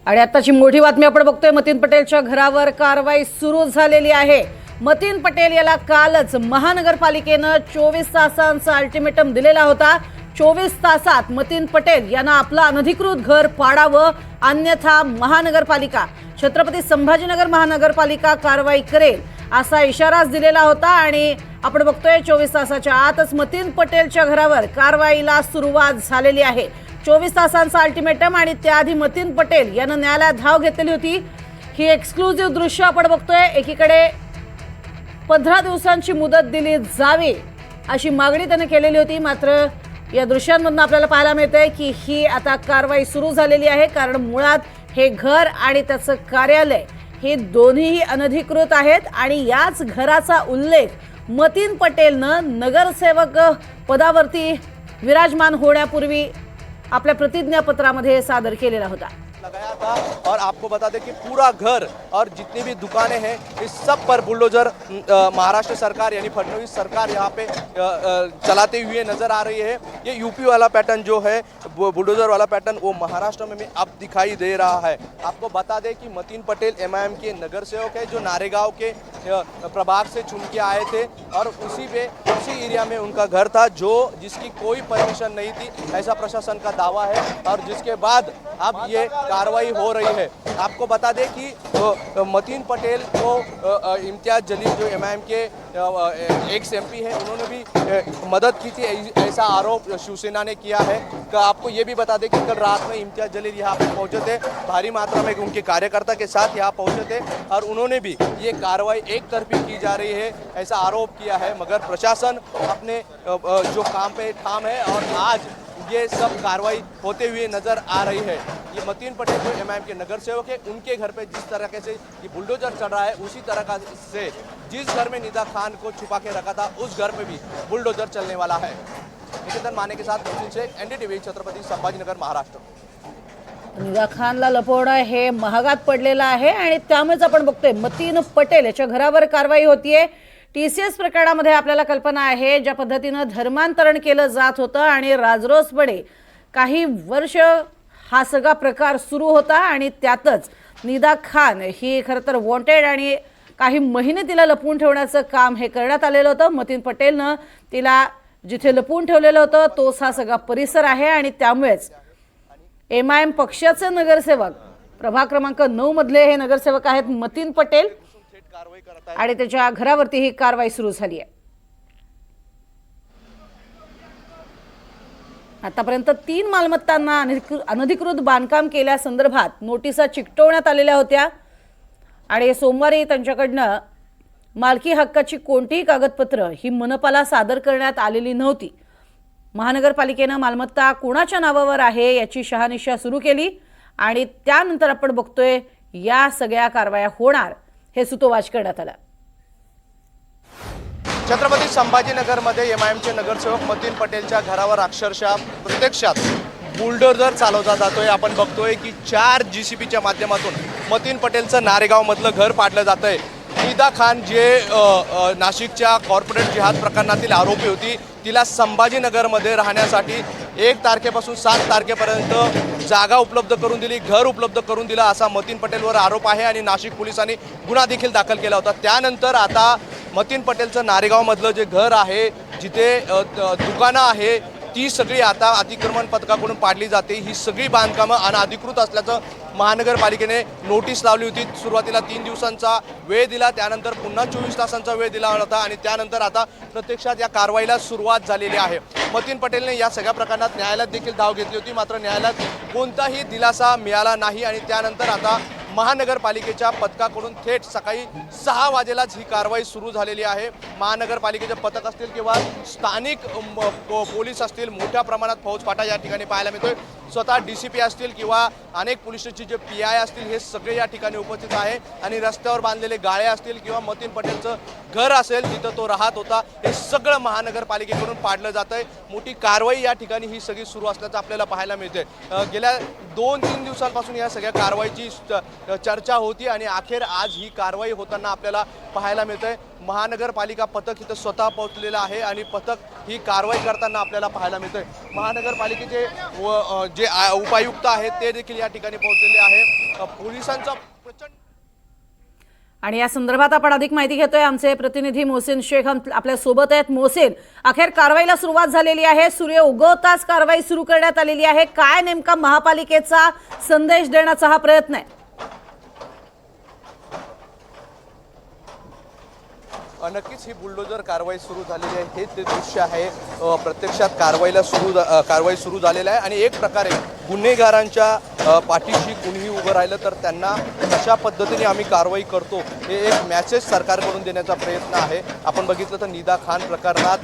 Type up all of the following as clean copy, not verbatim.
आणि आताची मोठी बातमी आपण बघतोय, मतीन पटेलच्या घरावर कारवाई सुरू झालेली आहे। मतीन पटेल याला कालच महानगरपालिकेने 24 तासांचा अल्टिमेटम दिलेला होता। 24 तासात मतीन पटेल यांना आपलं अनधिकृत घर पाडावं, अन्यथा महानगरपालिका छत्रपती संभाजीनगर महानगरपालिका कारवाई करेल असा इशाराच दिलेला होता। आणि आपण बघतोय 24 तासाच्या आतच मतीन पटेलच्या घरावर कारवाईला सुरुवात झालेली आहे। 24 तासांचा अल्टिमेटम आणि त्याआधी मतीन पटेल यांना न्यायालयात धाव घेतलेली होती। ही एक्सक्लुझिव्ह दृश्य आपण बघतोय। एकीकडे 15 दिवसांची मुदत दिली जावी अशी मागणी त्याने केलेली होती, मात्र या दृश्यांमधून आपल्याला पाहायला मिळतंय की ही आता कारवाई सुरू झालेली आहे। कारण मुळात हे घर आणि त्याचं कार्यालय हे दोन्हीही अनधिकृत आहेत आणि याच घराचा उल्लेख मतीन पटेलनं नगरसेवक पदावरती विराजमान होण्यापूर्वी आपल्या प्रतिज्ञापत्रामध्ये सादर केलेला होता। लगाया था। और आपको बता दें कि पूरा घर और जितनी भी दुकानें हैं इस सब पर बुलडोजर महाराष्ट्र सरकार यानी फडणवीस सरकार यहाँ पे चलाते हुए नजर आ रही है। ये यूपी वाला पैटर्न जो है बुलडोजर वाला पैटर्न वो महाराष्ट्र में भी अब दिखाई दे रहा है। आपको बता दें कि मतीन पटेल एमआईएम के नगर सेवक है जो नारेगांव के प्रभाग से चुन के आए थे और उसी एरिया में उनका घर था जो जिसकी कोई परमिशन नहीं थी ऐसा प्रशासन का दावा है। और जिसके बाद अब ये कार्रवाई हो रही है। आपको बता दें कि मतीन पटेल को इम्तियाज जलील जो एमआईएम के एक्स एमपी है उन्होंने भी मदद की थी, ऐसा आरोप शिवसेना ने किया है। आपको ये भी बता दें कि कल रात में इम्तियाज जलील यहाँ पे पहुँचे थे, भारी मात्रा में उनके कार्यकर्ता के साथ यहाँ पहुँचे थे और उन्होंने भी ये कार्रवाई एक तरफी की जा रही है ऐसा आरोप किया है। मगर प्रशासन अपने जो काम पे ठाम है और आज ये सब कार्रवाई होते हुए नजर आ रही है। ये मतीन पटेल जो एमआईएम के नगर सेवक है उनके घर पे जिस तरह से ये बुलडोजर चल रहा है उसी तरह का से जिस घर में निदा खान को छुपा के रखा था उस घर में भी बुलडोजर चलने वाला है। निकेतन माने के साथ मोहसिन शेख, एनडीटीव्ही, छत्रपती संभाजीनगर, महाराष्ट्र। निदा खानला लपवणं हे महागात पडलेलं आहे आणि त्यामुळेच आपण बघतोय मतीन पटेल याच्या घरावर कारवाई होतीये। टीसीएस प्रकरणामध्ये आपल्याला कल्पना आहे ज्या पद्धतीने धर्मांतरण केलं जात होतं आणि राजरोसपणे काही वर्ष हा सगळा प्रकार सुरू होता आणि त्यातच निदा खान ही खरं तर वॉन्टेड आणि काही महिने तिला लपवून ठेवण्याचं काम हे करण्यात आलेलं होतं। मतीन पटेलनं तिला जिथे लपवून ठेवलेलं होतं तोच हा सगळा परिसर आहे आणि त्यामुळेच एमआयएम पक्षाचे नगरसेवक प्रभाग क्रमांक 9 मधले हे नगरसेवक आहेत मतीन पटेल आणि त्याच्या घरावरती ही कारवाई सुरू झाली आहे। आतापर्यंत 3 मालमत्तांना अनधिकृत बांधकाम केल्यासंदर्भात नोटिसा चिकटवण्यात आलेल्या होत्या आणि सोमवारी त्यांच्याकडनं मालकी हक्काची कोणतीही कागदपत्र ही मनपाला सादर करण्यात आलेली नव्हती। महानगरपालिकेने मालमत्ता कोणाच्या नावावर आहे याची शहानिशा सुरू केली आणि त्यानंतर आपण बघतोय या सगळ्या कारवाया होणार हे सुतोवाच करण्यात आलं। छत्रपती संभाजीनगरमध्ये एमआयएमचे नगरसेवक मतीन पटेलच्या घरावर अक्षरशः प्रत्यक्षात बुलडोजर चालवला जातोय। आपण बघतोय की 4 जीसीबीच्या माध्यमातून मतीन पटेलचं नारेगाव मधलं घर पाडलं जातंय। निदा खान जे नाशिकच्या कॉर्पोरेट जिहाद प्रकरणातील आरोपी होती तिला संभाजीनगरमध्ये राहण्यासाठी 1 तारखेपासून 7 तारखेपर्यंत जागा उपलब्ध करून दिली, घर उपलब्ध करून दिला असा मतीन पटेलवर आरोप आहे आणि नाशिक पोलिसांनी गुन्हा देखील दाखल केला होता। त्यानंतर आता मतीन पटेलचं नारेगावमधलं जे घर आहे जिथे दुकानं आहे ती सगळी आता अतिक्रमण पथकाकडून पाडली जाते। ही सगळी बांधकामं अनधिकृत असल्याचं महानगरपालिकेने नोटीस लावली होती। सुरुवातीला 3 दिवसांचा वेळ दिला, त्यानंतर पुन्हा 24 तासांचा वेळ दिला होता आणि त्यानंतर आता प्रत्यक्षात या कारवाईला सुरुवात झालेली आहे। मतीन पटेलने या सगळ्या प्रकरणात न्यायालयात देखील धाव घेतली होती, मात्र न्यायालयात कोणताही दिलासा मिळाला नाही आणि त्यानंतर आता महानगरपालिकेच्या पथकाकडून थेट सकाळी 6 वाजेलाच ही कारवाई सुरू झालेली आहे। महानगरपालिकेचे पथक असतील किंवा स्थानिक पोलीस असतील, मोठ्या प्रमाणात फौजफाटा या ठिकाणी पाहायला मिळतोय। स्वतः डीसीपी असतील किंवा अनेक पोलीस स्टेशनचे जे पीआय असतील हे सगळे या ठिकाणी उपस्थित आहे आणि रस्त्यावर बांधलेले गाळे असतील किंवा मतीन पटेलचं घर असेल जिथं तो राहत होता हे सगळं महानगरपालिकेकडून पाडलं जातंय। मोठी कारवाई या ठिकाणी ही सगळी सुरू असल्याचं आपल्याला पाहायला मिळते। गेल्या 2-3 दिवसांपासून या सगळ्या कारवाईची चर्चा होती आणि अखेर आज ही कारवाई होताना आपल्याला पाहायला मिळतंय। महानगरपालिका पथक इथं स्वतः पोहोचलेलं आहे आणि पथक ही कारवाई करताना आपल्याला पाहायला मिळतंय। महानगरपालिकेचे जे उपायुक्त आहेत ते देखील या ठिकाणी पोहोचलेले आहे। पोलिसांचा प्रचंड आणि या संदर्भात आपण अधिक माहिती घेतोय। आमचे प्रतिनिधी मोहसिन शेख आपल्या सोबत आहेत। मोहसिन, अखेर कारवाईला सुरुवात झालेली आहे, सूर्य उगवताच कारवाई सुरू करण्यात आलेली आहे। काय नेमका महापालिकेचा संदेश देण्याचा हा प्रयत्न आहे? नक्कीच ही बुलडोजर कारवाई सुरू झालेली आहे, हे ते दृश्य आहे। प्रत्यक्षात कारवाई सुरू झालेली आहे आणि एक प्रकारे गुन्हेगारांच्या पाठीशी कुणीही उभं राहिलं तर त्यांना कशा पद्धतीने आम्ही कारवाई करतो हे एक मेसेज सरकारकडून देण्याचा प्रयत्न आहे। आपण बघितलं तर निदा खान प्रकरणात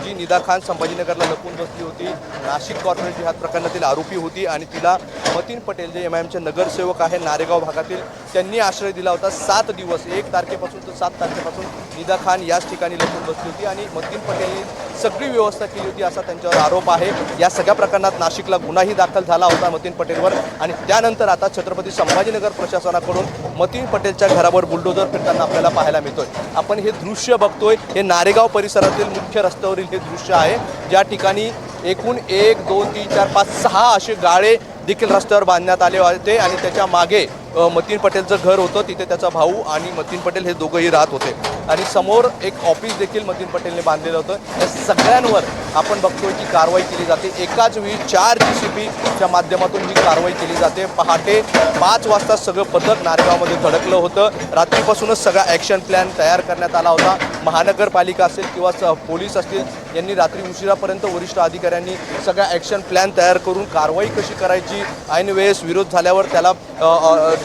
जी निदा खान संभाजीनगरला लपून बसली होती, नाशिक कॉर्पोरेट जिहाद प्रकरणातील आरोपी होती आणि तिला मतीन पटेल जे MIMचे नगरसेवक आहे नारेगाव भागातील, त्यांनी आश्रय दिला होता। 7 दिवस 1 तारखेपासून तर 7 तारखेपासून निदा खान याच ठिकाणी लपून बसली होती आणि मतीन पटेलने सगळी व्यवस्था केली होती असा त्यांच्यावर आरोप आहे। या सगळ्या प्रकरणात नाशिकला गुन्हाही दाखल झाला होता मतीन पटेलवर आणि त्यानंतर आता छत्रपती संभाजीनगर प्रशासनाकडून मतीन पटेलच्या घरावर बुलडोजर फिरताना आपल्याला पाहायला मिळतोय। आपण हे दृश्य बघतोय, हे नारेगाव परिसरातील मुख्य रस्त्यावरील हे दृश्य आहे, ज्या ठिकाणी एकूण 1 2 3 4 5 6 असे गाळे देखील रस्त्यावर बांधण्यात आले होते आणि त्याच्या मागे मतीन पटेलचं घर होतं, तिथे त्याचा भाऊ आणि मतीन पटेल हे दोघंही राहत होते आणि समोर एक ऑफिस देखील मतीन पटेलने बांधलेलं होतं। या सगळ्यांवर आपण बघतोय की कारवाई केली जाते। एकाच वेळी 4 GCPच्या माध्यमातून ही कारवाई केली जाते। पहाटे 5 वाजता सगळं पथक नारेगावमध्ये धडकलं होतं। रात्रीपासूनच सगळा ॲक्शन प्लॅन तयार करण्यात आला होता। महानगरपालिका असेल किंवा पोलीस असतील यांनी रात्री उशिरापर्यंत वरिष्ठ अधिकाऱ्यांनी सगळा ॲक्शन प्लॅन तयार करून कारवाई कशी करायची, ऐन वेळेस विरोध झाल्यावर त्याला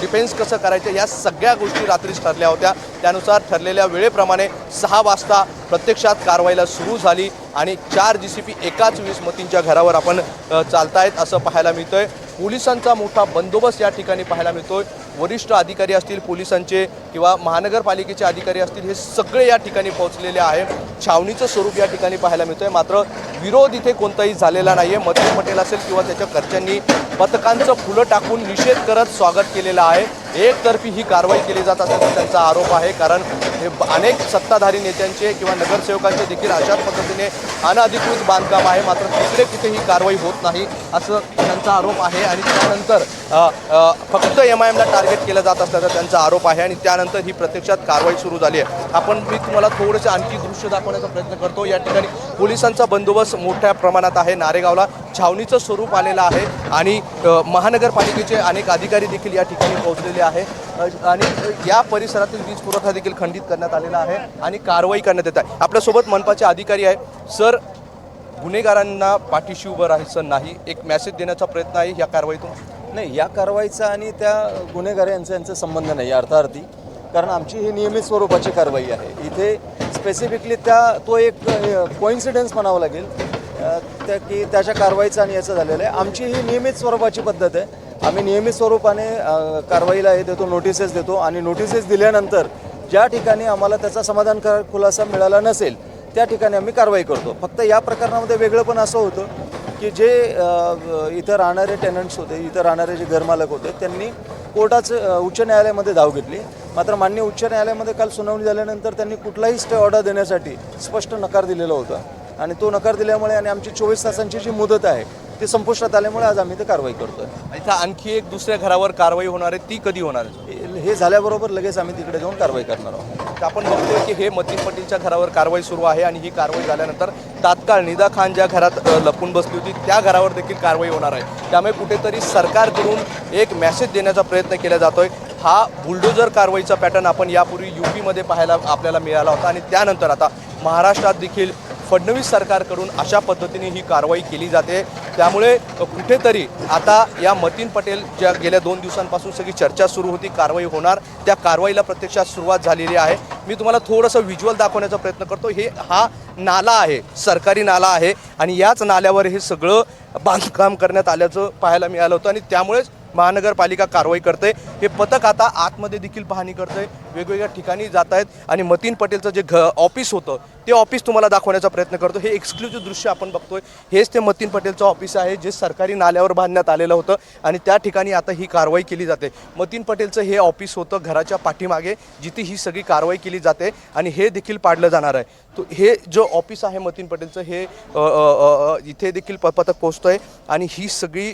डिफेन्स कसं करायचं, या सगळ्या गोष्टी रात्रीच ठरल्या होत्या। त्यानुसार ठरलेल्या वेळेप्रमाणे 6 वाजता प्रत्यक्षात कारवाईला सुरू झाली आणि 4 GCP एकाच वेळेस मतींच्या घरावर आपण चालतायत असं पाहायला मिळतंय। पोलिसांचा मोठा बंदोबस्त या ठिकाणी पाहायला मिळतोय। वरिष्ठ अधिकारी असतील पोलिसांचे किंवा महानगरपालिकेचे अधिकारी असतील, हे सगळे या ठिकाणी पोहोचलेले आहे। छावणीचं स्वरूप या ठिकाणी पाहायला मिळतंय, मात्र विरोध इथे कोणताही झालेला नाही आहे। मतीन पटेल असेल किंवा त्याच्या घरच्यांनी पथकांचं फुलं टाकून निषेध करत स्वागत केलेलं आहे। एकतर्फी ही कारवाई केली जात असल्याचा त्यांचा आरोप आहे, कारण हे अनेक सत्ताधारी नेत्यांचे किंवा नगरसेवकांचे देखील अशाच पद्धतीने अनधिकृत बांधकाम आहे, मात्र तिकडे कुठेही कारवाई होत नाही असं त्यांचा आरोप आहे आणि त्यानंतर फक्त MIMला टार्गेट केलं जात असल्याचा त्यांचा आरोप आहे आणि त्यानंतर ही प्रत्यक्षात कारवाई सुरू झाली आहे। मी तुम्हाला थोडेसे आणखी दृश्य दाखवण्याचा प्रयत्न करतो। या ठिकाणी पोलिसांचा बंदोबस्त मोठ्या प्रमाणात आहे। नारेगावला छावणीचं स्वरूप आलेलं आहे आणि महानगरपालिकेचे अनेक अधिकारी देखील या ठिकाणी पोहोचलेले आहे आणि या परिसरातील वीज पुरवठा देखील खंडित करण्यात आलेला आहे आणि कारवाई करण्यात येत आहे। आपल्यासोबत मनपाचे अधिकारी आहे। सर, गुन्हेगारांना पाठीशी उभं राहायचं नाही, एक मेसेज देण्याचा प्रयत्न आहे या कारवाईतून? नाही, या कारवाईचा आणि त्या गुन्हेगार यांचा संबंध नाही अर्थार्थी, कारण आमची ही नियमित स्वरूपाची कारवाई आहे। इथे स्पेसिफिकली तो एक कोइन्सिडन्स म्हणावं लागेल की त्याच्या कारवाईचा आणि याचं झालेलं आहे। आमची ही नियमित स्वरूपाची पद्धत आहे। आम्ही नियमित स्वरूपाने कारवाईला हे देतो, नोटिसेस देतो आणि नोटिसेस दिल्यानंतर ज्या ठिकाणी आम्हाला त्याचा समाधानकारक खुलासा मिळाला नसेल त्या ठिकाणी आम्ही कारवाई करतो। फक्त या प्रकरणामध्ये वेगळं पण असं होतं की जे इथं राहणारे टेनंट्स होते, इथं राहणारे जे घरमालक होते, त्यांनी कोर्टाचं उच्च न्यायालयामध्ये धाव घेतली, मात्र मान्य उच्च न्यायालयामध्ये काल सुनावणी झाल्यानंतर त्यांनी कुठलाही स्टे ऑर्डर देण्यासाठी स्पष्ट नकार दिलेला होता आणि तो नकार दिल्यामुळे आणि आमची 24 तासांची जी मुदत आहे ती संपुष्टात आल्यामुळे आज आम्ही ते कारवाई करतोय। इथं आणखी एक दुसऱ्या घरावर कारवाई होणार आहे, ती कधी होणार आहे? हे झाल्याबरोबर लगेच आम्ही तिकडे जाऊन कारवाई करणार आहोत। आपण बघतोय की हे मतीन पटेलच्या घरावर कारवाई सुरू आहे आणि ही कारवाई झाल्यानंतर तात्काळ निदा खान ज्या घरात लपून बसली होती त्या घरावर देखील कारवाई होणार आहे। त्यामुळे कुठेतरी सरकारकडून एक मेसेज देण्याचा प्रयत्न केला जातोय। हा बुलडोजर कारवाईचा पॅटर्न आपण यापूर्वी UPमध्ये पाहायला आपल्याला मिळाला होता आणि त्यानंतर आता महाराष्ट्रात देखील फडणवीस सरकारकडून अशा पद्धतीने ही कारवाई केली जाते। त्यामुळे कुठेतरी आता या मतीन पटेल ज्या गेल्या 2 दिवसांपासून सगळी चर्चा सुरू होती, कारवाई होणार, त्या कारवाईला प्रत्यक्षात सुरुवात झालेली आहे। मी तुम्हाला थोडंसं व्हिज्युअल दाखवण्याचा प्रयत्न करतो। हा नाला आहे, सरकारी नाला आहे आणि याच नाल्यावर हे सगळं बांधकाम करण्यात आल्याचं पाहायला मिळालं होतं आणि त्यामुळेच महानगरपालिका कारवाई करते। हे पथक आता आतमध्ये देखील पाहणी करतंय, वेगवेगळ्या ठिकाणी जात आहेत आणि मतीन पटेलचं जे ऑफिस होतं ते ऑफिस तुम्हाला दाखवण्याचा प्रयत्न करतो। हे एक्सक्लुझिव्ह दृश्य आपण बघतोय, हेच ते मतीन पटेलचं ऑफिस आहे जे सरकारी नाल्यावर बांधण्यात आलेलं होतं आणि त्या ठिकाणी आता ही कारवाई केली जाते। मतीन पटेलचं हे ऑफिस होतं घराच्या पाठीमागे, जिथे ही सगळी कारवाई केली जाते आणि हे देखील पाडलं जाणार आहे। तो हे जो ऑफिस आहे मतीन पटेलचं हे इथे देखील पथक पोहोचतोय आणि ही सगळी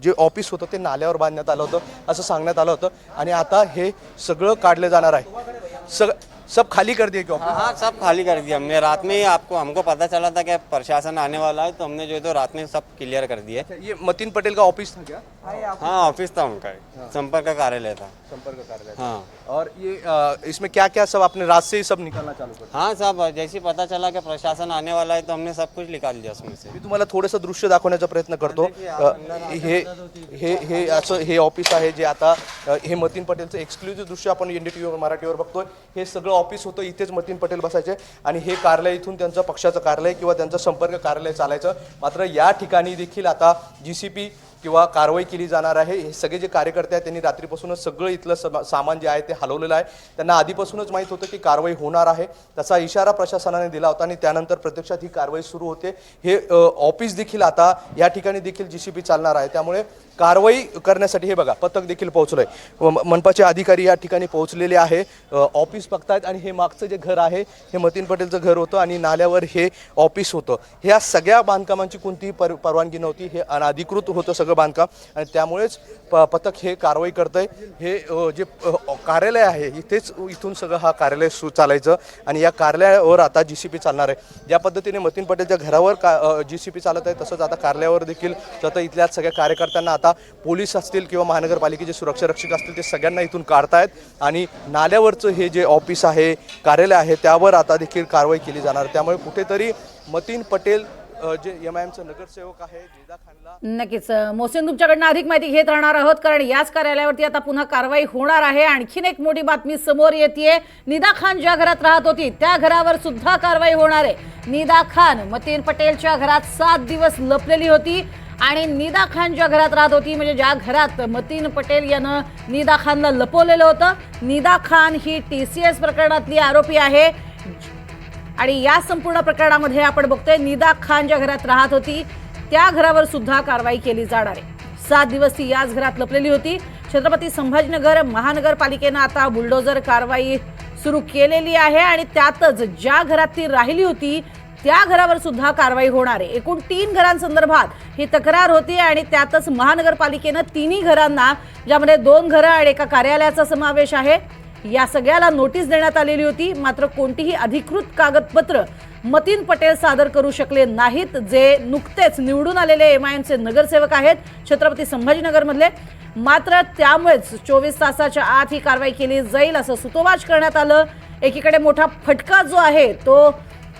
जे ऑफिस होतं ते नाल्यावर बांधण्यात आलं होतं असं सांगण्यात आलं होतं आणि आता हे सगळं काढलं जाणार आहे। सब खाली कर दिए क्या? हाँ, सब खाली कर दिया हमने। रात में ही हमको पता चला था कि प्रशासन आने वाला है, तो हमने जो है तो रात में सब क्लियर कर दिया। ये मतीन पटेल का ऑफिस था क्या? हाँ, ऑफिस था उनका, संपर्क कार्यालय था। संपर्क कार्यालय। हाँ और ये इसमें क्या क्या सब आपने रात से ही सब निकालना चालू कर? हाँ, सब जैसे ही पता चला कि प्रशासन आने वाला है तो हमने सब कुछ निकाल दिया उसमें से। मी तुम्हाला थोडंसं दृश्य दाखवण्याचा प्रयत्न करतो। हे हे हे असं हे ऑफिस आहे जे आता हे मतीन पटेलचं एक्सक्लुझिव्ह दृश्य आपण NDTV मराठीवर बघतोय। हे सगळं ऑफिस होतं, इथेच मतीन पटेल बसायचे आणि हे कार्यालय इथून त्यांचं पक्षाचं कार्यालय किंवा त्यांचं संपर्क कार्यालय चालायचं। मात्र या ठिकाणी देखील आता GCP किंवा कारवाई केली जाणार आहे। हे सगळे जे कार्यकर्ते आहेत त्यांनी रात्रीपासूनच सगळं इथलं सामान जे आहे ते हलवलेलं आहे। त्यांना आधीपासूनच माहीत होतं की कारवाई होणार आहे, त्याचा इशारा प्रशासनाने दिला होता आणि त्यानंतर प्रत्यक्षात ही कारवाई सुरू होते। हे ऑफिस देखील आता या ठिकाणी देखील GCP चालणार आहे, त्यामुळे कारवाई करण्यासाठी हे बघा पथक देखील पोहोचलंय। मनपाचे अधिकारी या ठिकाणी पोहोचलेले आहे, ऑफिस बघतायत आणि हे मागचं जे घर आहे हे मतीन पटेलचं घर होतं आणि नाल्यावर हे ऑफिस होतं। ह्या सगळ्या बांधकामांची कोणतीही परवानगी नव्हती, हे अनधिकृत होतं सगळं बांधकाम आणि त्यामुळेच पथक हे कारवाई करतंय। हे जे कार्यालय आहे इथेच इथून सगळं हा कार्यालय चालायचं आणि या कार्यालयावर आता GCP चालणार आहे। ज्या पद्धतीने मतीन पटेलच्या घरावर GCP चालत आहे तसंच आता कार्यालयावर देखील तर इथल्या सगळ्या कार्यकर्त्यांना आता पोलीस असतील किंवा महानगरपालिकेचे सुरक्षा रक्षक असतील ते सगळ्यांना इथून काढतायत आणि नाल्यावरचं हे जे ऑफिस आहे कार्यालय आहे त्यावर आता देखील कारवाई केली जाणार। त्यामुळे कुठेतरी मतीन पटेल जे MIMचा नगरसेवक आहे निदा खानला नक्कीच मोहसिन तुमच्याकडनं अधिक माहिती घेत राहणार आहोत, कारण याच कार्यालयावरती आता पुन्हा कारवाई होणार आहे। आणखीन एक मोठी बातमी समोर येते, निदा खान ज्या घरात राहत होती त्या घरावर सुद्धा कारवाई होणार आहे। निदा खान मतीन पटेलच्या घरात 7 दिवस लपलेली होती आणि निदा खान ज्या घरात राहत होती, म्हणजे ज्या घरात मतीन पटेल यानं निदा खानला लपवलेलं होतं, निदा खान ही TCS प्रकरणातली आरोपी आहे आणि या संपूर्ण प्रकरणामध्ये आपण बघतोय निदा खान ज्या घरात राहत होती त्या घरावर सुद्धा कारवाई केली जाणार आहे। 7 दिवस ती याच घरात लपलेली होती। छत्रपती संभाजीनगर महानगरपालिकेनं आता बुलडोझर कारवाई सुरू केलेली आहे आणि त्यातच ज्या घरात ती राहिली होती त्या घरावर सुद्धा कारवाई होणार आहे। एकूण 3 घरांसंदर्भात ही तक्रार होती आणि त्यातच महानगरपालिकेनं 3 घरांना, ज्यामध्ये 2 घरं आणि एका कार्यालयाचा समावेश आहे, या सगळ्याला नोटीस देण्यात आलेली होती। मात्र कोणतीही अधिकृत कागदपत्र मतीन पटेल सादर करू शकले नाहीत, जे नुकतेच निवडून आलेले MIMचे नगरसेवक आहेत छत्रपती संभाजीनगरमधले। मात्र त्यामुळेच 24 तासाच्या आत ही कारवाई केली जाईल असं सुतोवाच करण्यात आलं। एकीकडे मोठा फटका जो आहे तो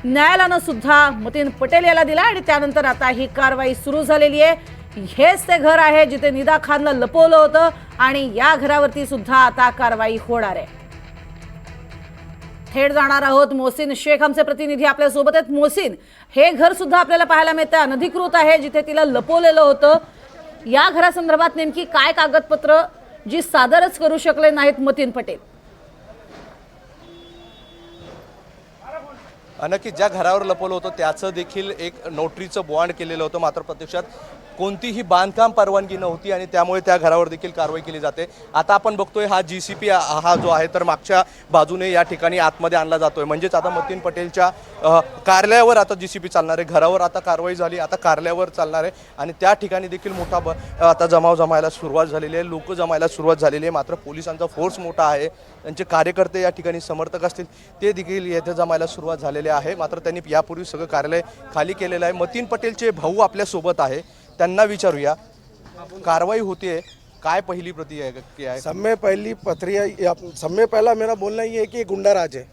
न्यायालयानं सुद्धा मतीन पटेल याला दिला आणि त्यानंतर आता ही कारवाई सुरू झालेली आहे। हेच ते घर आहे जिथे निदा खानला लपवलं होतं आणि या घरावरती सुद्धा आता कारवाई होणार आहे। थेट जाणार आहोत, मोहसिन शेख आमचे प्रतिनिधी आपल्या सोबत आहेत। मोहसिन, हे घर सुद्धा आपल्याला पाहायला मिळतं अनधिकृत आहे, जिथे तिला लपवलेलं होतं। या घरासंदर्भात नेमकी काय कागदपत्र जी सादरच करू शकले नाहीत मतीन पटेल? नक्की ज्या घरावर लपवलं होतं त्याचं देखील एक नोटरीचं बॉन्ड केलेलं होतं, मात्र प्रत्यक्षात कोणतीही बांधकाम परवानगी नव्हती आणि त्यामुळे त्या घरावर देखील कारवाई केली जाते। आता आपण बघतोय हा GCP हा जो आहे तर मागच्या बाजूने या ठिकाणी आतमध्ये आणला जातोय, म्हणजेच आता मतीन पटेलच्या कार्यालयावर आता GCP चालणार आहे। घरावर आता कारवाई झाली, आता कार्यालयावर चालणार आहे आणि त्या ठिकाणी देखील मोठा आता जमाव जमायला सुरुवात झालेली आहे, लोक जमायला सुरुवात झालेली आहे। मात्र पोलिसांचा फोर्स मोठा आहे, त्यांचे कार्यकर्ते या ठिकाणी समर्थक असतील ते देखील येथे जमायला सुरुवात झालेले आहे। मात्र त्यांनी यापूर्वी सगळं कार्यालय खाली केलेलं आहे। मतीन पटेलचे भाऊ आपल्या सोबत आहे, त्यांना विचारूया कारवाई होती काय पहली प्रतिक्रिया क्या है? सब में पहली प्रतिक्रिया, सब में पहला मेरा बोलना ये है कि ये गुंडा राज है,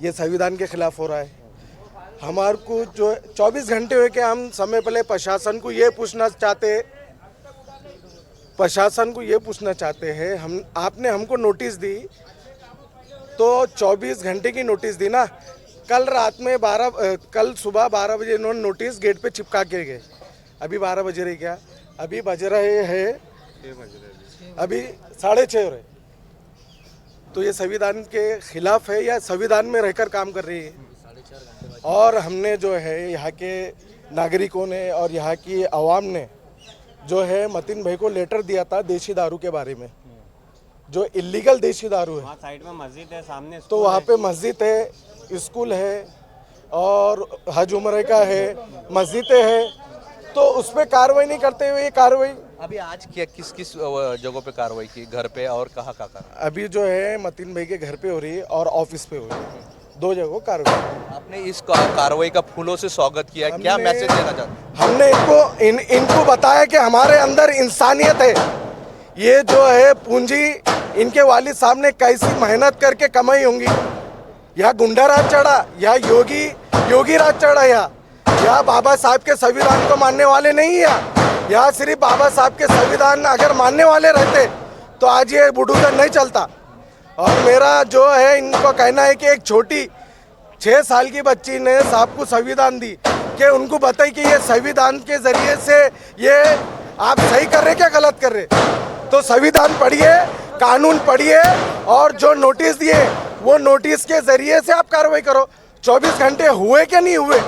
ये संविधान के खिलाफ हो रहा है। हमारे को जो 24 घंटे हुए कि हम समय पहले प्रशासन को ये पूछना चाहते हैं, हम आपने हमको नोटिस दी तो 24 घंटे की नोटिस दी ना। कल सुबह 12 बजे इन्होंने नोटिस गेट पे चिपका के गए। अभी 12 बज रहे क्या? अभी बज रहे हैं अभी 6:30 हो रहे, तो ये संविधान के खिलाफ है या संविधान में रहकर काम कर रही है? और हमने जो है यहाँ के नागरिकों ने और यहाँ की आवाम ने जो है मतीन भाई को लेटर दिया था देशी दारू के बारे में, जो इलीगल देशी दारू है। वहाँ साइड में मस्जिद है, सामने तो वहाँ पे मस्जिद है, स्कूल है और हज उम्र का है, मस्जिदें हैं, तो उस पर कार्रवाई नहीं करते हुए ये कार्रवाई अभी आज क्या किस किस जगहों पे कार्रवाई की, घर पे और कहाँ अभी जो है मतीन भाई के घर पे हो रही है और ऑफिस पे हो रही है, 2 जगहों कार्रवाई। आपने इस कार्रवाई का फूलों से स्वागत किया, क्या मैसेज देना चाहते? हमने इनको बताया कि हमारे अंदर इंसानियत है, ये जो है पूंजी इनके वालिद साहब ने कैसी मेहनत करके कमाई होंगी, या गुंडा राज चढ़ा या योगी राज चढ़ा, या बाबा साहब के संविधान को मानने वाले नहीं है, या सिर्फ बाबा साहब के संविधान अगर मानने वाले रहते तो आज ये बुलडोजर नहीं चलता। और मेरा जो है इनको कहना है कि एक छोटी 6 साल की बच्ची ने साहब को संविधान दी कि उनको बताई कि ये संविधान के जरिए से ये आप सही कर रहे क्या गलत कर रहे, तो संविधान पढ़िए, कानून पढ़िए और जो नोटिस दिए वो नोटिस के जरिए से आप कार्रवाई करो। 24 घंटे हुए क्या नहीं हुए,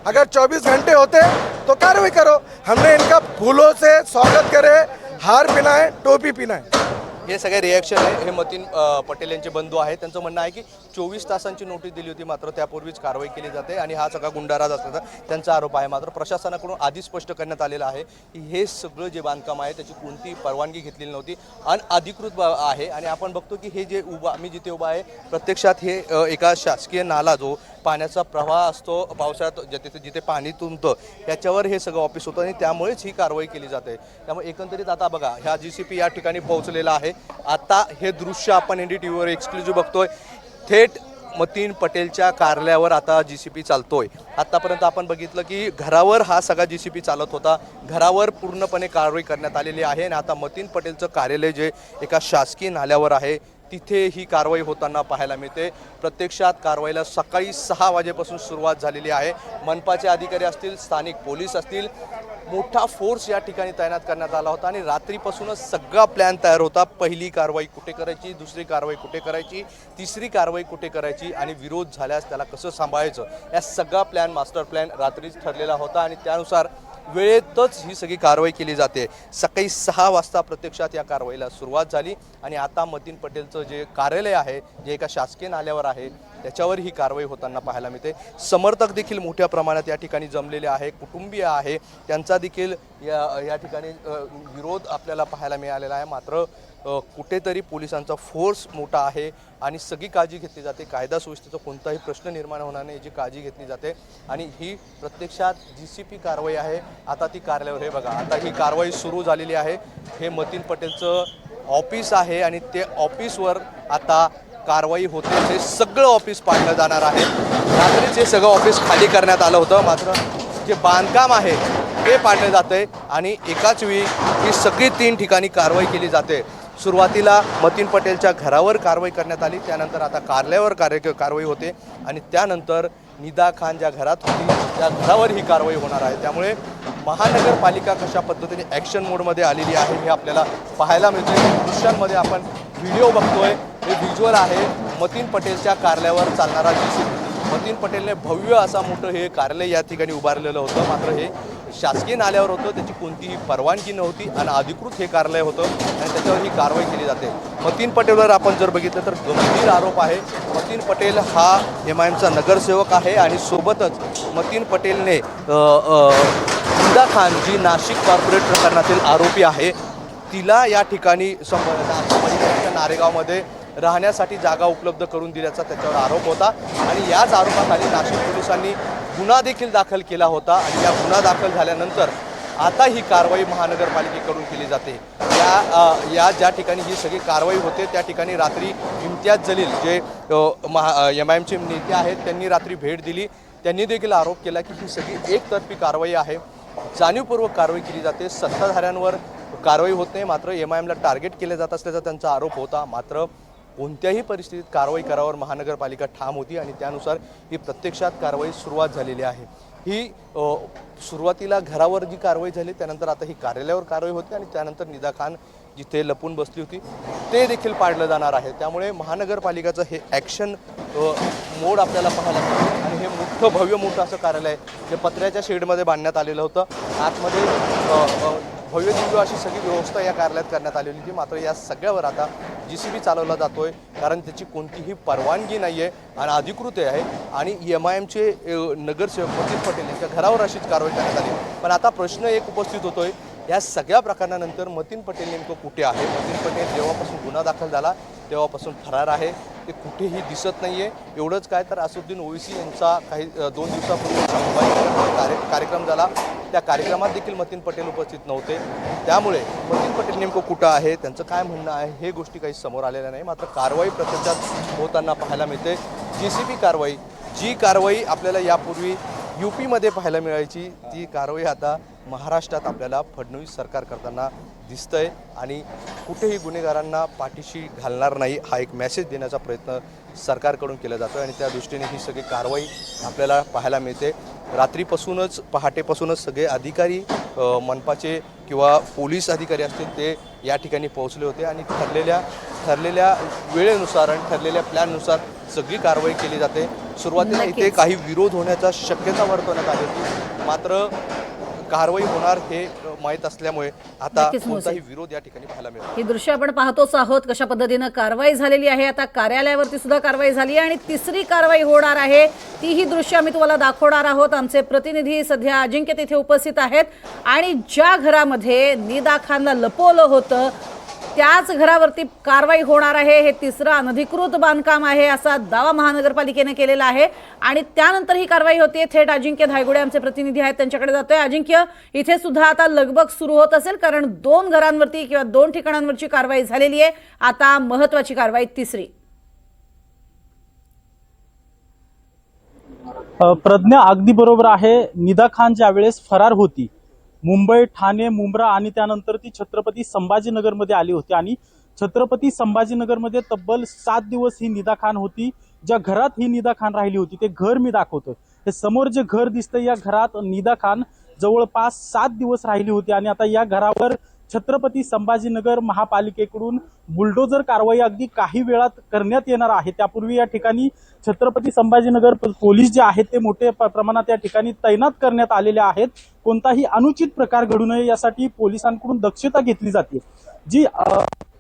अगर 24 घंटे होते तो कार्रवाई करो। हमने इनका फूलों से स्वागत करे, हार पहनाए, टोपी पहनाए। हे सगळे रिॲक्शन आहे, हे मतीन पटेल यांचे बंधू आहेत। त्यांचं म्हणणं आहे की 24 तासांची नोटीस दिली होती, मात्र त्यापूर्वीच कारवाई केली जाते आणि हा सगळा गुंडाराज असल्याचा त्यांचा आरोप आहे। मात्र प्रशासनाकडून आधी स्पष्ट करण्यात आलेलं आहे की हे सगळं जे बांधकाम आहे त्याची कोणतीही परवानगी घेतलेली नव्हती आणि अधिकृत आहे। आणि आपण बघतो की हे जे मी जिथे उभा आहे प्रत्यक्षात हे एका शासकीय नाला जो पाण्याचा प्रवाह असतो पावसाळ्यात जिथे पाणी तुंबतं त्याच्यावर हे सगळं ऑफिस होतं आणि त्यामुळेच ही कारवाई केली जाते। त्यामुळे एकंदरीत आता बघा ह्या जीसीपी या ठिकाणी पोहोचलेला आहे। आता हे दृश्य आपण NDTV वर एक्सक्लुझिव्ह बघतोय, थेट मतीन पटेलच्या कार्यालयावर आता जीसीपी चालतोय। आतापर्यंत आपण बघितलं की घरावर हा सगळा जीसीपी चालत होता, घरावर पूर्णपणे कारवाई करण्यात आलेली आहे आणि आता मतीन पटेलचं कार्यालय जे एका शासकीय नाल्यावर आहे तिथे ही कारवाई होताना पाहायला मिळते। प्रत्यक्षात कारवाईला सकाळी 6 वाजेपासून सुरुवात झालेली आहे। मनपाचे अधिकारी असतील, स्थानिक पोलीस असतील, मोठा फोर्स या ठिकाणी तैनात करण्यात आला होता आणि रात्रीपासूनच सगळा प्लॅन तयार होता। पहिली कारवाई कुठे करायची, दुसरी कारवाई कुठे करायची, तिसरी कारवाई कुठे करायची आणि विरोध झाल्यास त्याला कसं सांभाळायचं, या सगळा प्लॅन मास्टर प्लॅन रात्रीच ठरलेला होता आणि त्यानुसार वेळेतच ही सगळी कारवाई केली जाते। सकाळी 6 वाजता प्रत्यक्षात या कारवाईला सुरुवात झाली आणि आता मतीन पटेलचं जे कार्यालय आहे जे एका शासकीय नाल्यावर आहे त्याच्यावर ही कारवाई होताना पाहायला मिळते। समर्थक देखील मोठ्या प्रमाणात या ठिकाणी जमलेले आहे, कुटुंबीय आहे, त्यांचा देखील या ठिकाणी विरोध आपल्याला पाहायला मिळालेला आहे। मात्र कुठेतरी पोलिसांचा फोर्स मोठा आहे आणि सगळी काळजी घेतली जाते, कायदा सुव्यवस्थेचा कोणताही प्रश्न निर्माण होणार नाही याची काळजी घेतली जाते आणि ही प्रत्यक्षात जीसीपी कारवाई आहे। आता ती कार्यालयावर हे बघा, आता ही कारवाई सुरू झालेली आहे। हे मतीन पटेलचं ऑफिस आहे आणि ते ऑफिसवर आता कारवाई होते। हे सगळं ऑफिस पाडलं जाणार आहे। रात्रीच हे सगळं ऑफिस खाली करण्यात आलं होतं, मात्र जे बांधकाम आहे ते पाडले जाते आणि एकाच वेळी ही सगळी 3 ठिकाणी कारवाई केली जाते। सुरुवातीला मतीन पटेलच्या घरावर कारवाई करण्यात आली, त्यानंतर आता कार्यालयावर कारवाई होते आणि त्यानंतर निदा खान ज्या घरात होती त्या घरावर ही कारवाई होणार आहे। त्यामुळे महानगरपालिका कशा पद्धतीने ॲक्शन मोडमध्ये आलेली आहे हे आपल्याला पाहायला मिळते। दृश्यांमध्ये आपण व्हिडिओ बघतोय, हे व्हिज्युअल आहे मतीन पटेलच्या कार्यालयावर चालणारा जीसीपी। मतीन पटेलने भव्य असा मोठं हे कार्यालय या ठिकाणी उभारलेलं होतं, मात्र हे शासकीय नाल्यावर होतं, त्याची कोणतीही परवानगी नव्हती आणि अधिकृत हे कार्यालय होतं आणि त्याच्यावर ही कारवाई केली जाते। मतीन पटेलवर आपण जर बघितलं तर गंभीर आरोप आहे। मतीन पटेल हा MIMचा नगरसेवक आहे आणि सोबतच मतीन पटेलने निदा खान जी नाशिक कॉर्पोरेट प्रकरणातील आरोपी आहे तिला या ठिकाणी नारेगावमध्ये राहण्यासाठी जागा उपलब्ध करून दिल्याचा त्याच्यावर आरोप होता आणि याच आरोपाखाली नाशिक पोलिसांनी गुन्हा देखील दाखल केला होता आणि या गुन्हा दाखल झाल्यानंतर आता ही कारवाई महानगरपालिकेकडून केली जाते। या ज्या ठिकाणी ही सगळी कारवाई होते त्या ठिकाणी रात्री इम्तियाज जलील जे MIMचे नेते आहेत त्यांनी रात्री भेट दिली। त्यांनी देखील आरोप केला की ही सगळी एकतर्फी कारवाई आहे, जाणीवपूर्वक कारवाई केली जाते, सत्ताधाऱ्यांवर कारवाई होत नाही, मात्र MIMला टार्गेट केले जात असल्याचा त्यांचा आरोप होता। मात्र कोणत्याही परिस्थितीत कारवाई करावर महानगरपालिका ठाम होती आणि त्यानुसार ही प्रत्यक्षात कारवाई सुरुवात झालेली आहे। ही सुरुवातीला घरावर जी कारवाई झाली त्यानंतर आता ही कार्यालयावर कारवाई होते आणि त्यानंतर निदा खान जिथे लपून बसली होती ते देखील पाडलं जाणार आहे. त्यामुळे महानगरपालिकेचं हे ॲक्शन मोड आपल्याला पाहायला मिळतं आणि हे मोठं भव्य मोठं असं कार्यालय जे पत्र्याच्या शेडमध्ये बांधण्यात आलेलं होतं. आतमध्ये भव्य दिव्य अशी सगळी व्यवस्था या कार्यालयात करण्यात आलेली होती. मात्र या सगळ्यावर आता JCB चालवला जातोय कारण त्याची कोणतीही परवानगी नाही आहे आणि अधिकृत आहे आणि MIMचे नगरसेवक मतीन पटेल यांच्या घरावर अशीच कारवाई करण्यात आली. पण आता प्रश्न एक उपस्थित होतोय, या सगळ्या प्रकरणानंतर मतीन पटेल नेमकं कुठे आहे? मतीन पटेल जेव्हापासून गुन्हा दाखल झाला तेव्हापासून फरार आहे, ते कुठेही दिसत नाही आहे. एवढंच काय तर असुद्दीन ओवैसी यांचा काही 2 दिवसापूर्वी कार्यक्रम झाला, त्या कार्यक्रमात देखील मतीन पटेल उपस्थित नव्हते. त्यामुळे मतीन पटेल नेमकं कुठं आहे, त्यांचं काय म्हणणं आहे, हे गोष्टी काही समोर आलेल्या नाही. मात्र कारवाई प्रत्यक्षात होताना पाहायला मिळते. JCB कारवाई, जी कारवाई आपल्याला यापूर्वी UPमध्ये पाहायला मिळायची, ती कारवाई आता महाराष्ट्रात आपल्याला फडणवीस सरकार करताना दिसतंय आणि कुठेही गुन्हेगारांना पाठीशी घालणार नाही हा एक मेसेज देण्याचा प्रयत्न सरकारकडून केला जातो आणि त्या दृष्टीने ही सगळी कारवाई आपल्याला पाहायला मिळते. रात्रीपासूनच पहाटेपासूनच सगळे अधिकारी मनपाचे किंवा पोलीस अधिकारी असतील ते या ठिकाणी पोहोचले होते आणि ठरलेल्या वेळेनुसार आणि ठरलेल्या प्लॅननुसार सगळी कारवाई केली जाते. सुरुवातीला इथे काही विरोध होण्याचा शक्यता वर्तवण्यात आली होती, मात्र कारवाई होणार हे माहीत असल्यामुळे आता कोणताही विरोध या ठिकाणी पाहायला मिळतो. ही दृश्य आपण पाहतोच आहोत कशा पद्धतीनं कारवाई झालेली आहे. आता कार्यालयावरती सुद्धा कारवाई झाली आहे आणि तिसरी कारवाई होणार आहे. ती ही दृश्य आम्ही तुम्हाला दाखवणार आहोत. आमचे प्रतिनिधी सध्या अजिंक्य तिथे उपस्थित आहेत आणि ज्या घरामध्ये निदा खानला लपवलं होतं त्याच घरावरती कारवाई होणार आहे. हे तिसरं अनधिकृत बांधकाम आहे असा दावा महानगरपालिकेने केलेला आहे आणि त्यानंतर ही कारवाई होते. थेट अजिंक्य धायगुडे आमचे प्रतिनिधी आहेत त्यांच्याकडे जातोय. अजिंक्य, इथे सुद्धा आता लगबग सुरू होत असेल कारण 2 घरांवरती किंवा 2 ठिकाणांवरची कारवाई झालेली आहे. आता महत्वाची कारवाई तिसरी. प्रज्ञा अगदी बरोबर आहे. निदा खान ज्यावेळेस फरार होती मुंबई, ठाणे, मुंब्रा आणि त्यानंतर ती छत्रपती संभाजीनगरमध्ये आली होती आणि छत्रपती संभाजीनगरमध्ये तब्बल 7 दिवस ही निदा खान होती. ज्या घरात ही निदा खान राहिली होती ते घर मी दाखवतोय. हे समोर जे घर दिसतंय या घरात निदा खान जवळपास 7 दिवस राहिली होती आणि आता या घरावर छत्रपती संभाजीनगर महापालिकेकडून बुलडोजर कारवाई अगदी काही वेळात करण्यात येणार आहे. त्यापूर्वी या ठिकाणी छत्रपती संभाजीनगर पोलीस जे आहेत ते मोठ्या प्रमाणात या ठिकाणी तैनात करण्यात आलेले आहेत. कोणताही अनुचित प्रकार घडू नये यासाठी पोलिसांकडून दक्षता घेतली जाते. जी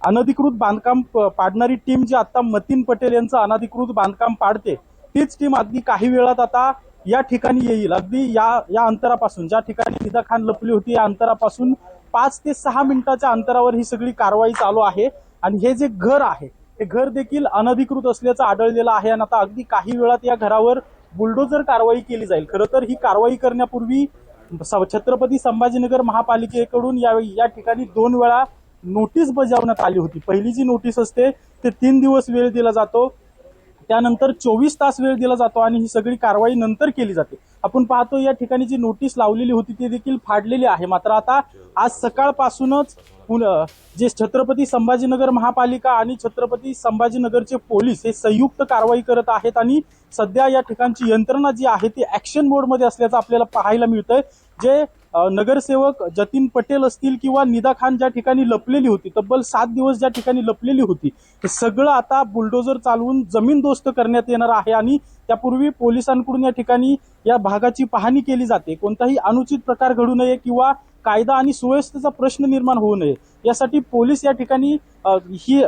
अनधिकृत बांधकाम पाडणारी टीम जी आता मतीन पटेल यांचं अनधिकृत बांधकाम पाडते तीच टीम अगदी काही वेळात आता या ठिकाणी येईल. अगदी या अंतरापासून ज्या ठिकाणी निदा खान लपली होती या अंतरापासून 5 ते 6 मिनिटाच्या अंतरावर ही सगळी कारवाई चालू आहे आणि हे जे घर आहे हे घर देखील अनधिकृत असल्याचं आढळलेलं आहे आणि आता अगदी काही वेळात या घरावर बुलडोजर कारवाई केली जाईल. खरं तर ही कारवाई करण्यापूर्वी छत्रपती संभाजीनगर महापालिकेकडून या ठिकाणी 2 वेळा नोटीस बजावण्यात आली होती. पहिली जी नोटीस असते ते 3 दिवस वेळ दिला जातो, त्यानंतर 24 तास वेळ दिला जातो आणि ही सगळी कारवाई नंतर केली जाते. आपण पाहतो या ठिकाणी जी नोटीस लावलेली होती ती देखील फाडलेली आहे. मात्र आता आज सकाळपासूनच जे छत्रपती संभाजीनगर महापालिका आणि छत्रपती संभाजीनगरचे पोलीस हे संयुक्त कारवाई करत आहेत आणि सध्या या ठिकाणची यंत्रणा जी आहे ती ऍक्शन मोडमध्ये असल्याचं आपल्याला पाहायला मिळतंय. जे नगरसेवक जतीन पटेल असतील किंवा निदा खान ज्या ठिकाणी लपलेली होती तब्बल 7 दिवस ज्या ठिकाणी लपलेली होती हे सगळं आता बुलडोजर चालवून जमीनदोस्त करण्यात येणार आहे आणि त्यापूर्वी पोलिसांकडून या ठिकाणी या भागाची पाहणी केली जाते. कोणताही अनुचित प्रकार घडू नये किंवा कायदा आणि सुव्यवस्थेचा प्रश्न निर्माण होऊ नये यासाठी पोलीस या ठिकाणी ही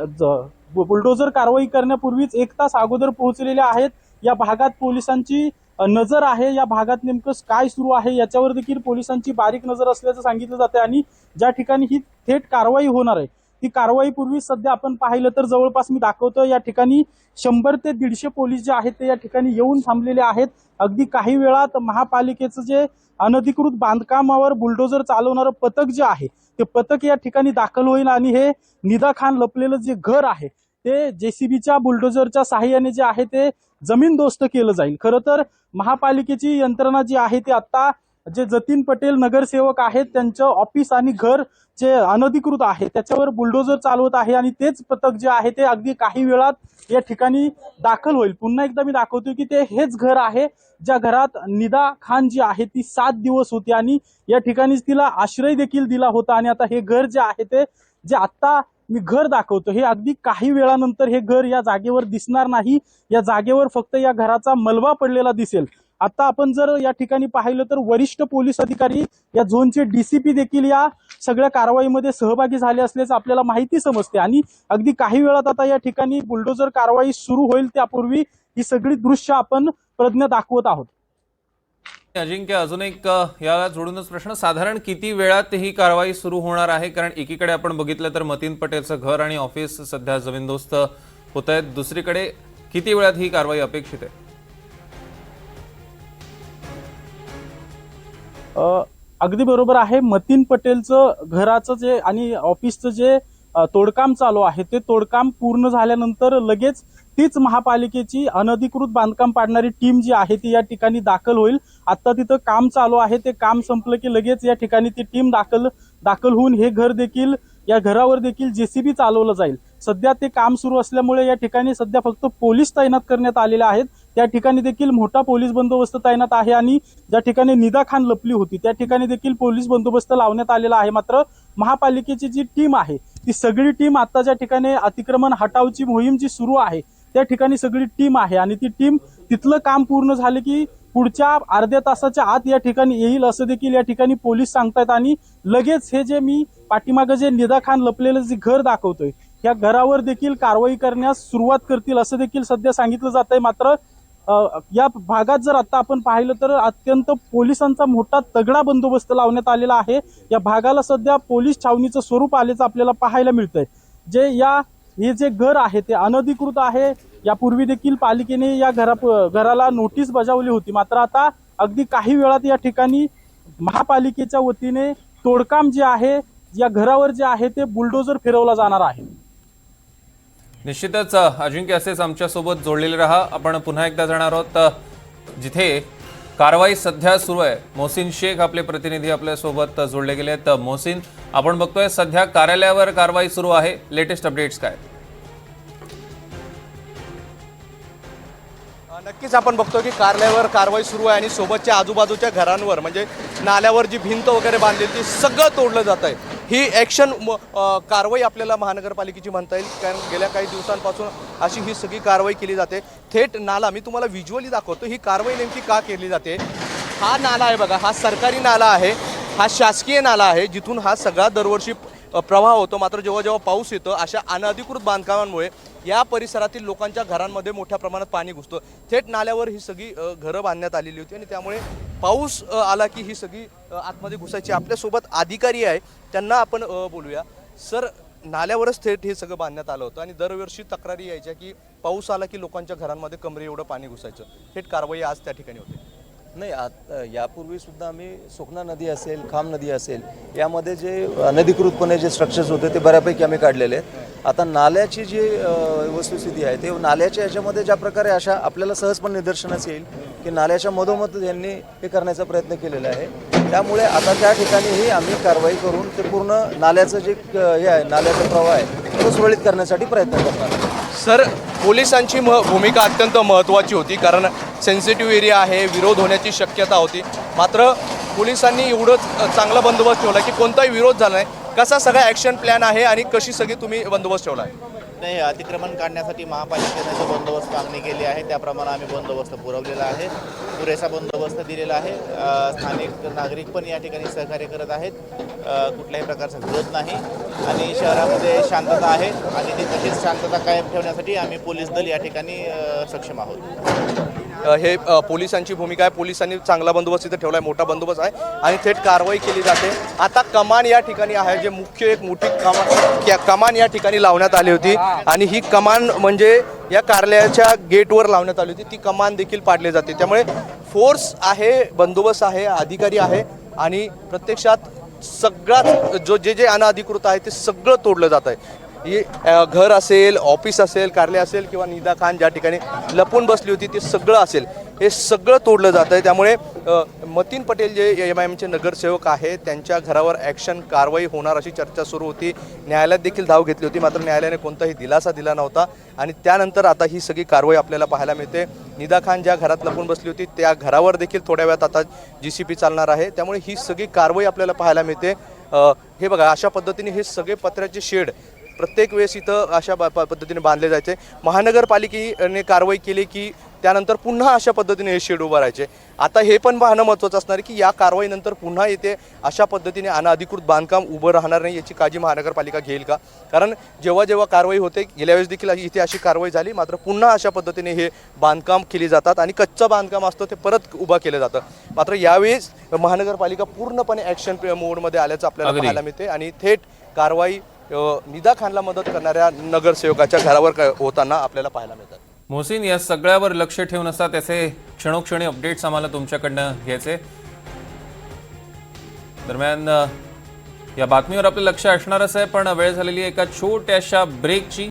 बुलडोजर कारवाई करण्यापूर्वीच 1 तास अगोदर पोहोचलेले आहेत. या भागात पोलिसांची नजर आहे, या भागात नेमकं काय सुरू आहे याच्यावर देखील पोलिसांची बारीक नजर असल्याचं सांगितलं जाते आणि ज्या ठिकाणी ही थेट कारवाई होणार आहे ती कारवाईपूर्वी सध्या आपण पाहिलं तर जवळपास मी दाखवतो या ठिकाणी 100 ते 150 पोलीस जे आहेत ते या ठिकाणी येऊन थांबलेले आहेत. अगदी काही वेळात महापालिकेचं जे अनधिकृत बांधकामावर बुलडोजर चालवणारं पथक जे आहे ते पथक या ठिकाणी दाखल होईल आणि हे निदा खान लपलेलं जे घर आहे ते JCBच्या बुलडोजरच्या सहाय्याने जे आहे ते जमीनदोस्त केलं जाईल. खरं तर महापालिकेची यंत्रणा जी आहे ती आता जे जतीन पटेल नगरसेवक आहेत त्यांचं ऑफिस आणि घर जे अनधिकृत आहे त्याच्यावर बुलडोजर चालवत आहे आणि तेच पथक जे आहे ते अगदी काही वेळात या ठिकाणी दाखल होईल। पुन्हा एकदा मी दाखवतो की ते हेच घर आहे ज्या घरात निदा खान जी आहे ती 7 दिवस होती आणि या ठिकाणीच तिला आश्रय देखील दिला होता आणि आता हे घर जे आहे ते जे आता मी घर दाखवतो हे अगदी काही वेळानंतर हे घर या जागेवर दिसणार नाही। या जागेवर फक्त या घराचा मलबा पडलेला दिसेल। आता आपण जर या ठिकाणी पाहिलं तर वरिष्ठ पोलीस अधिकारी या झोनचे डीसीपी देखील या सगळ्या कारवाईमध्ये सहभागी झाले असल्याचं आपल्याला माहिती समजते आणि अगदी काही वेळात आता या ठिकाणी बुलडोजर कारवाई सुरू होईल त्यापूर्वी ही सगळी दृश्य आपण प्रज्ञा दाखवत आहोत। अजिंक्य, अजून एक याला जोडूनच प्रश्न, साधारण किती वेळात ही कारवाई सुरू होणार आहे? कारण एकीकडे आपण बघितलं तर मतीन पटेलचं घर आणि ऑफिस सध्या जमीनदोस्त होत आहेत, दुसरीकडे किती वेळात ही कारवाई अपेक्षित आहे? अगदी बरोबर आहे। मतीन पटेलचं घराचं जे आणि ऑफिसचं जे तोडकाम चालू आहे ते तोडकाम पूर्ण झाल्यानंतर लगेच तीच महापालिकेची अनधिकृत बांधकाम पाडणारी टीम जी आहे ती या ठिकाणी दाखल होईल। आता तिथं काम चालू आहे, ते काम संपलं की लगेच या ठिकाणी ती टीम दाखल होऊन हे घर देखील या घरावर देखील जेसीबी चालवलं जाईल। सध्या ते काम सुरू असल्यामुळे या ठिकाणी सध्या फक्त पोलीस तैनात करण्यात आलेले आहेत। त्या ठिकाणी देखील मोठा पोलीस बंदोबस्त तैनात आहे आणि ज्या ठिकाणी निदा खान लपली होती त्या ठिकाणी देखील पोलीस बंदोबस्त लावण्यात आलेला आहे। मात्र महापालिकेची जी टीम आहे ती सगळी टीम आता ज्या ठिकाणी अतिक्रमण हटावची मोहीम जी सुरू आहे त्या ठिकाणी सगळी टीम आहे आणि ती टीम तिथलं काम पूर्ण झालं की पुढच्या अर्ध्या तासाच्या आत या ठिकाणी येईल असं देखील या ठिकाणी पोलीस सांगतायत आणि लगेच हे जे मी पाठीमागे जे निदा खान लपलेलं जे घर दाखवतोय या घरावर देखील कारवाई करण्यास सुरुवात करतील असं देखील सध्या सांगितलं जात आहे। मात्र या भागात जर आता आपण पाहिलं तर अत्यंत पोलिसांचा मोठा तगडा बंदोबस्त लावण्यात आलेला आहे। या भागाला सध्या पोलीस छावणीचं स्वरूप आल्याचं आपल्याला पाहायला मिळतंय। हे जे घर आहे ते अनधिकृत आहे। यापूर्वी देखील पालिकेने या घराला नोटीस बजावली होती, मात्र आता अगदी काही वेळात या ठिकाणी महापालिकेच्या वतीने तोडकाम जे आहे या घरावर जे आहे ते बुलडोजर फिरवला जाणार आहे। निश्चितच अजिंक्य, असेच आमच्यासोबत जोडलेले रहा। आपण पुन्हा एकदा जाणार आहोत जिथे कारवाई सध्या सुरू आहे। मोहसिन शेख आपले प्रतिनिधी आपल्या सोबत जोडले गेले आहेत। मोहसिन, आपण बघतोय सध्या कार्यालयावर कारवाई सुरू आहे, लेटेस्ट अपडेट्स काय? नक्कीच आपण बघतो की कार्यालयावर कारवाई सुरू आहे आणि सोबतच्या आजूबाजूच्या घरांवर म्हणजे नाल्यावर जी भिंत वगैरे बांधलेली ती सगळं तोडलं जात आहे। ही ॲक्शन कारवाई आपल्याला महानगरपालिकेची म्हणता येईल, कारण गेल्या काही दिवसांपासून अशी ही सगळी कारवाई केली जाते। थेट नाला मी तुम्हाला व्हिज्युअली दाखवतो, ही कारवाई नेमकी का केली जाते। हा नाला आहे बघा, हा सरकारी नाला आहे, हा शासकीय नाला आहे जिथून हा सगळा दरवर्षी प्रवाह होतो। मात्र जेव्हा जेव्हा पाऊस येतो अशा अनधिकृत बांधकामांमुळे या परिसरातील लोकांच्या घरांमध्ये मोठ्या प्रमाणात पाणी घुसतं। थेट नाल्यावर ही सगळी घरं बांधण्यात आलेली होती आणि त्यामुळे पाऊस आला की ही सगळी आतमध्ये घुसायची। आपल्यासोबत अधिकारी आहे, त्यांना आपण बोलूया। सर, नाल्यावरच थेट हे सगळं बांधण्यात आलं होतं आणि दरवर्षी तक्रारी यायच्या की पाऊस आला की लोकांच्या घरांमध्ये कमरे एवढं पाणी घुसायचं। थेट कारवाई आज त्या ठिकाणी होते। नाही, यापूर्वी सुद्धा आम्ही सुखना नदी असेल, खाम नदी असेल, यामध्ये जे अनधिकृतपणे जे स्ट्रक्चर्स होते ते बऱ्यापैकी आम्ही काढलेले आहेत। आता नाल्याची जी वस्तुस्थिती आहे ते नाल्याच्या याच्यामध्ये ज्या प्रकारे अशा आपल्याला सहजपणे निदर्शनास येईल की नाल्याच्या मधोमध यांनी हे करण्याचा प्रयत्न केलेला आहे। त्यामुळे आता त्या ठिकाणीही आम्ही कारवाई करून ते पूर्ण नाल्याचं जे हे आहे, नाल्याचा प्रवाह आहे तो सुरळीत करण्यासाठी प्रयत्न करणार। सर, पोलिसांची भूमिका अत्यंत महत्त्वाची होती, कारण सेन्सिटिव्ह एरिया आहे, विरोध होण्याची शक्यता होती। मात्र पोलिसांनी एवढं चांगला बंदोबस्त ठेवला की कोणताही विरोध झाला नाही। कसा सगळा ॲक्शन प्लॅन आहे आणि कशी सगळी तुम्ही बंदोबस्त ठेवला आहे? नाही, अतिक्रमण काढण्यासाठी महापालिकेने जो बंदोबस्त मागणी केली आहे त्याप्रमाणे आम्ही बंदोबस्त पुरवलेला आहे, पुरेसा बंदोबस्त दिलेला आहे। स्थानिक नागरिक पण या ठिकाणी सहकार्य करत आहेत, कुठल्याही प्रकारचा विरोध नाही आणि शहरामध्ये शांतता आहे आणि ती तशीच शांतता कायम ठेवण्यासाठी आम्ही पोलीस दल या ठिकाणी सक्षम आहोत। हे पोलिसांची भूमिका आहे, पोलिसांनी चांगला बंदोबस्त इथे ठेवला आहे, मोठा बंदोबस्त आहे आणि थेट कारवाई केली जाते। आता कमान या ठिकाणी आहे, जे मुख्य एक मोठी कमान या ठिकाणी लावण्यात आली होती आणि ही कमान म्हणजे या कार्यालयाच्या गेटवर लावण्यात आली होती, ती कमान देखील पाडली जाते। त्यामुळे फोर्स आहे, बंदोबस्त आहे, अधिकारी आहे आणि प्रत्यक्षात सगळ्यात जे अनधिकृत आहे ते सगळं तोडलं जात आहे। घर असेल, ऑफिस असेल, कार्यालय असेल किंवा निदा खान ज्या ठिकाणी लपून बसली होती ते सगळं असेल, हे सगळं तोडलं जातं आहे. त्यामुळे मतीन पटेल जे MIMचे नगरसेवक आहेत त्यांच्या घरावर ॲक्शन कारवाई होणार अशी चर्चा सुरू होती. न्यायालयात देखील धाव घेतली होती, मात्र न्यायालयाने कोणताही दिलासा दिला नव्हता आणि त्यानंतर आता ही सगळी कारवाई आपल्याला पाहायला मिळते. निदा खान ज्या घरात लपून बसली होती त्या घरावर देखील थोड्या वेळात आता GCP चालणार आहे. त्यामुळे ही सगळी कारवाई आपल्याला पाहायला मिळते. हे बघा, अशा पद्धतीने हे सगळे पत्र्याचे शेड प्रत्येक वेळेस इथं अशा पद्धतीने बांधले जायचे. महानगरपालिकेने कारवाई केली की त्यानंतर पुन्हा अशा पद्धतीने हे शेड उभारायचे. आता हे पण पाहणं महत्त्वाचं असणार आहे की या कारवाईनंतर पुन्हा इथे अशा पद्धतीने अनधिकृत बांधकाम उभं राहणार नाही याची काळजी महानगरपालिका घेईल का? कारण जेव्हा जेव्हा कारवाई होते, गेल्या वेळेस देखील इथे अशी कारवाई झाली, मात्र पुन्हा अशा पद्धतीने हे बांधकाम केली जातात आणि कच्चं बांधकाम असतं ते परत उभं केलं जातं. मात्र यावेळेस महानगरपालिका पूर्णपणे ॲक्शन मोडमध्ये आल्याचं आपल्याला अगदी. पाहायला मिळते आणि थेट कारवाई निदा खानला मदत करणाऱ्या नगरसेवकाच्या घरावर होताना आपल्याला पाहायला मिळतात. मोहसिन, या सगळ्यावर लक्ष ठेवून असतात त्याचे क्षणोक्षणी अपडेट्स आम्हाला तुमच्याकडनं घ्यायचे. दरम्यान या बातमीवर आपलं लक्ष असणारच आहे, पण वेळ झालेली आहे एका छोट्याशा ब्रेकची.